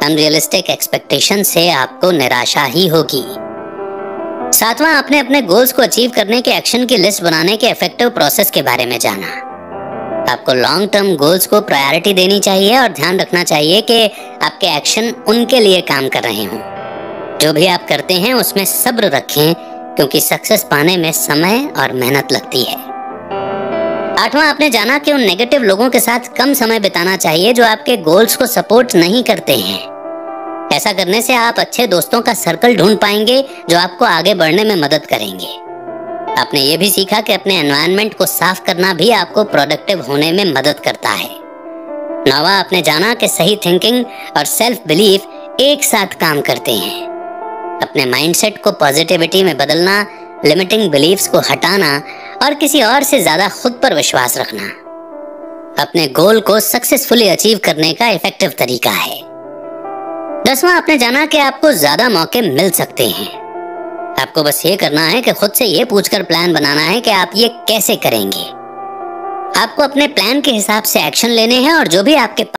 अनरियलिस्टिक एक्सपेक्टेशन से आपको निराशा ही होगी। सातवां, आपने अपने गोल्स को अचीव करने के एक्शन की लिस्ट बनाने के इफेक्टिव प्रोसेस के बारे में जाना। आपको लॉन्ग टर्म गोल्स को प्रायोरिटी देनी चाहिए और ध्यान रखना चाहिए कि आपके एक्शन उनके लिए काम कर रहे हों। जो भी आप करते हैं उसमें सब्र रखें, क्योंकि सक्सेस पाने में समय और मेहनत लगती है। आठवां, आपने जाना कि उन नेगेटिव लोगों के साथ कम समय बिताना चाहिए जो आपके गोल्स को सपोर्ट नहीं करते हैं। ऐसा करने से आप अच्छे दोस्तों का सर्कल ढूंढ पाएंगे जो आपको आगे बढ़ने में मदद करेंगे। आपने ये भी सीखा कि अपने एनवायरनमेंट को साफ करना भी आपको प्रोडक्टिव होने में मदद करता है। नौवां, आपने जाना कि सही थिंकिंग और सेल्फ बिलीफ एक साथ काम करते हैं। अपने माइंडसेट को पॉजिटिविटी में बदलना, लिमिटिंग बिलीफ्स को हटाना और किसी और से ज्यादा खुद पर विश्वास रखना अपने गोल को सक्सेसफुली अचीव करने का इफेक्टिव तरीका है। 10वां, आपने जाना कि आपको ज्यादा मौके मिल सकते हैं। आपको बस ये करना है कि खुद से ये पूछकर प्लान बनाना है कि आप ये कैसे करेंगे। आपको अपने प्लान के हिसाब से एक्शन लेने हैं और जो भी आपके